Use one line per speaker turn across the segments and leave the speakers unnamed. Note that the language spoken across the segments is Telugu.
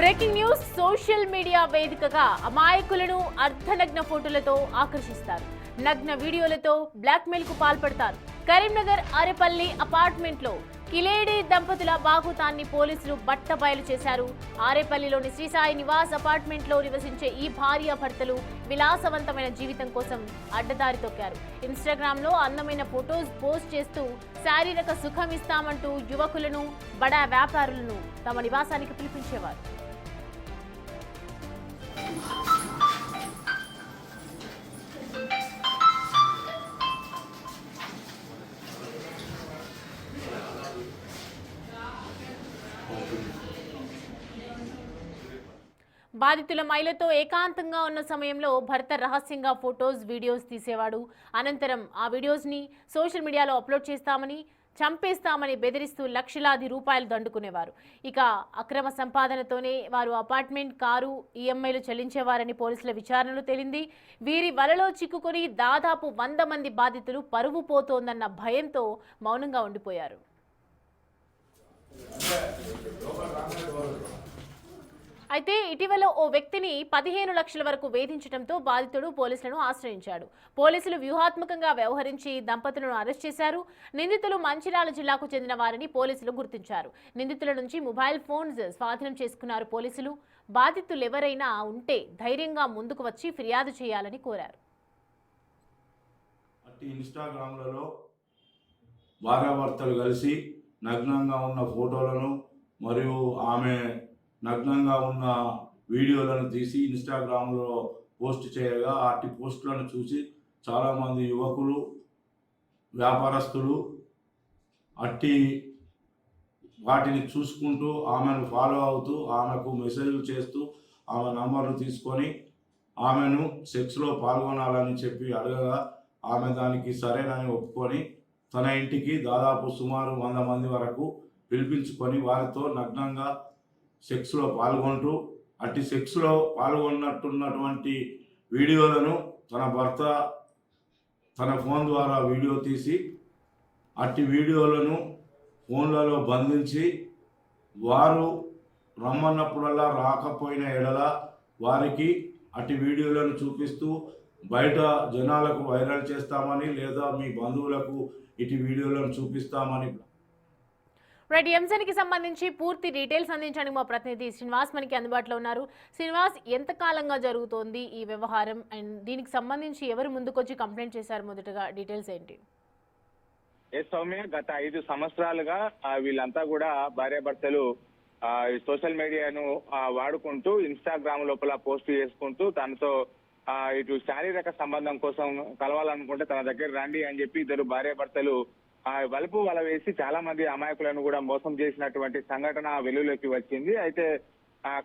బ్రేకింగ్ న్యూస్ సోషల్ మీడియా వేదికగా అమాయకులను అర్ధనగ్న ఫోటోలతో ఆకర్షిస్తారు. నగ్న వీడియోలతో బ్లాక్మెయిల్ కు పాల్పడతారు. కరీంనగర్ ఆరేపల్లి అపార్ట్మెంట్ లో కిలేడి దంపతుల బాహుతాన్ని పోలీసులు బట్టబయలు చేశారు. ఆరేపల్లిలోని శ్రీసాయి నివాస్ అపార్ట్మెంట్ లో నివసించే ఈ భార్యాభర్తలు విలాసవంతమైన జీవితం కోసం అడ్డదారి తొక్కారు. ఇన్స్టాగ్రామ్ లో అందమైన ఫొటోస్ పోస్ట్ చేస్తూ శారీరక సుఖం ఇస్తామంటూ యువకులను, బడా వ్యాపారులను తమ నివాసానికి పిలిపించేవారు. బాధితుల మహిళతో ఏకాంతంగా ఉన్న సమయంలో భర్త రహస్యంగా ఫొటోస్, వీడియోస్ తీసేవాడు. అనంతరం ఆ వీడియోస్ని సోషల్ మీడియాలో అప్లోడ్ చేస్తామని, చంపేస్తామని బెదిరిస్తూ లక్షలాది రూపాయలు దండుకునేవారు. ఇక అక్రమ సంపాదనతోనే వారు అపార్ట్మెంట్, కారు ఈఎంఐలు చెల్లించేవారని పోలీసుల విచారణలో తేలింది. వీరి వలలో చిక్కుకొని దాదాపు 100 మంది బాధితులు పరువు పోతోందన్న భయంతో మౌనంగా ఉండిపోయారు. అయితే ఇటీవల ఓ వ్యక్తిని 15 లక్షల వరకు వేధించడంతో బాధితుడు పోలీసులను ఆశ్రయించాడు. పోలీసులు వ్యూహాత్మకంగా వ్యవహరించి దంపతులను అరెస్ట్ చేశారు. నిందితులు మంచిర్యాల జిల్లాకు చెందిన వారని పోలీసులు గుర్తించారు. నిందితుల నుంచి మొబైల్ ఫోన్స్ స్వాధీనం చేసుకున్నారు పోలీసులు. బాధితులు ఎవరైనా ఉంటే ధైర్యంగా ముందుకు వచ్చి ఫిర్యాదు చేయాలని కోరారు.
ఇన్స్టాగ్రామ్లలో భార్యాభర్తలు కలిసి నగ్నంగా ఉన్న ఫోటోలను మరియు ఆమె నగ్నంగా ఉన్న వీడియోలను తీసి ఇన్స్టాగ్రామ్లో పోస్ట్ చేయగా అట్టి పోస్టులను చూసి చాలామంది యువకులు, వ్యాపారస్తులు వాటిని చూసుకుంటూ ఆమెను ఫాలో అవుతూ ఆమెకు మెసేజ్లు చేస్తూ ఆమె నంబర్ను తీసుకొని ఆమెను సెక్స్లో పాల్గొనాలని చెప్పి అడగగా ఆమె దానికి సరేనని ఒప్పుకొని తన ఇంటికి దాదాపు సుమారు 100 మంది వరకు పిలిపించుకొని వారితో నగ్నంగా సెక్స్లో పాల్గొంటూ అట్టి సెక్స్లో పాల్గొన్నట్టున్నటువంటి వీడియోలను తన భర్త తన ఫోన్ ద్వారా వీడియో తీసి అట్టి వీడియోలను ఫోన్లలో బంధించి వారు రమ్మన్నప్పుడల్లా రాకపోయిన ఎడల వారికి అట్టి వీడియోలను చూపిస్తూ బయట జనాలకు వైరల్ చేస్తామని లేదా మీ బంధువులకు ఇటు వీడియోలను చూపిస్తామని.
రైట్, ఈ అంశానికి సంబంధించి పూర్తి డీటెయిల్స్ అందించడానికి మా ప్రతినిధి శ్రీనివాస్ మనకి అందుబాటులో ఉన్నారు. శ్రీనివాస్, ఎంతకాలంగా జరుగుతోంది ఈ వ్యవహారం అండ్ దీనికి సంబంధించి ఎవరు ముందుకొచ్చి కంప్లైంట్ చేశారు? మొదటగా డీటెయిల్స్ ఏంటి?
సౌమ్య, గత 5 సంవత్సరాలుగా వీళ్ళంతా కూడా భార్యాభర్తలు సోషల్ మీడియాను వాడుకుంటూ ఇన్స్టాగ్రామ్ లోపల పోస్ట్ చేసుకుంటూ తనతో ఇటు శారీరక సంబంధం కోసం కలవాలనుకుంటే తన దగ్గర రండి అని చెప్పి ఇద్దరు భార్యాభర్తలు వలుపు వల వేసి చాలా మంది అమాయకులను కూడా మోసం చేసినటువంటి సంఘటన వెలుగులోకి వచ్చింది. అయితే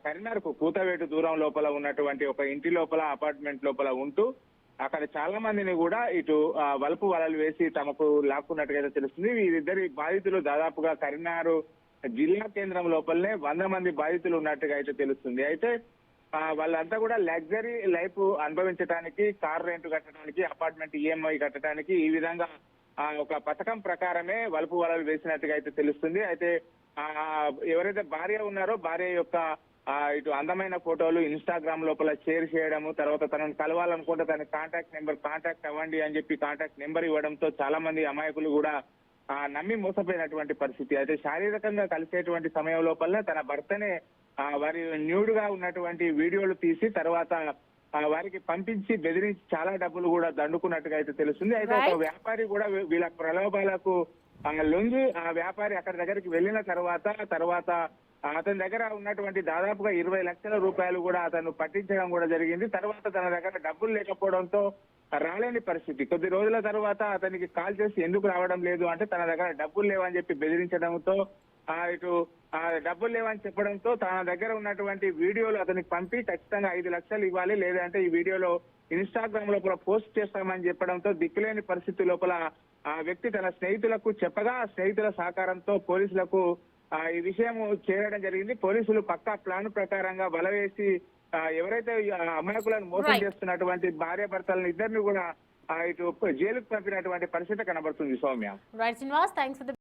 కరీంనగర్ కూతవేటు దూరం లోపల ఉన్నటువంటి ఒక ఇంటి లోపల అపార్ట్మెంట్ లోపల ఉంటూ అక్కడ చాలా మందిని కూడా ఇటు వలుపు వలలు వేసి తమకు లాక్కున్నట్టుగా తెలుస్తుంది. వీరిద్దరి బాధితులు దాదాపుగా కరీంనగర్ జిల్లా కేంద్రం లోపలనే 100 మంది బాధితులు ఉన్నట్టుగా అయితే తెలుస్తుంది. అయితే వాళ్ళంతా కూడా లగ్జరీ లైఫ్ అనుభవించడానికి, కార్ రెంట్ కట్టడానికి, అపార్ట్మెంట్ ఈఎంఐ కట్టడానికి ఈ విధంగా ఒక పథకం ప్రకారమే వలుపు వలలు వేసినట్టుగా అయితే తెలుస్తుంది. అయితే ఎవరైతే భార్య ఉన్నారో భార్య యొక్క ఇటు అందమైన ఫోటోలు ఇన్స్టాగ్రామ్ లోపల షేర్ చేయడము, తర్వాత తనను కలవాలనుకుంటే తన కాంటాక్ట్ అవ్వండి అని చెప్పి కాంటాక్ట్ నెంబర్ ఇవ్వడంతో చాలా మంది అమాయకులు కూడా నమ్మి మోసపోయినటువంటి పరిస్థితి. అయితే శారీరకంగా కలిసేటువంటి సమయం లోపల తన భర్తనే వారి న్యూడ్ గా ఉన్నటువంటి వీడియోలు తీసి తర్వాత వారికి పంపించి బెదిరించి చాలా డబ్బులు కూడా దండుకున్నట్టుగా అయితే తెలుస్తుంది. అయితే ఒక వ్యాపారి కూడా వీళ్ళ ప్రలోభాలకు లొంగి ఆ వ్యాపారి అక్కడి దగ్గరికి వెళ్ళిన తర్వాత అతని దగ్గర ఉన్నటువంటి దాదాపుగా 20 లక్షల రూపాయలు కూడా అతను పట్టించడం కూడా జరిగింది. తర్వాత తన దగ్గర డబ్బులు లేకపోవడంతో రాలేని పరిస్థితి. కొద్ది రోజుల తర్వాత అతనికి కాల్ చేసి ఎందుకు రావడం లేదు అంటే తన దగ్గర డబ్బులు లేవని చెప్పి బెదిరించడంతో ఇటు డబ్బులు లేవని చెప్పడంతో తన దగ్గర ఉన్నటువంటి వీడియోలు అతనికి పంపి ఖచ్చితంగా 5 లక్షలు ఇవ్వాలి, లేదంటే ఈ వీడియోలో ఇన్స్టాగ్రామ్ లోపల పోస్ట్ చేస్తామని చెప్పడంతో దిక్కులేని పరిస్థితి లోపల ఆ వ్యక్తి తన స్నేహితులకు చెప్పగా స్నేహితుల సహకారంతో పోలీసులకు ఈ విషయం చేయడం జరిగింది. పోలీసులు పక్కా ప్లాన్ ప్రకారంగా వల వేసి ఎవరైతే అమాయకులను మోసం చేస్తున్నటువంటి భార్యాభర్తలను ఇద్దరిని కూడా ఇటు జైలుకు పంపినటువంటి పరిస్థితి కనబడుతుంది. సౌమ్య.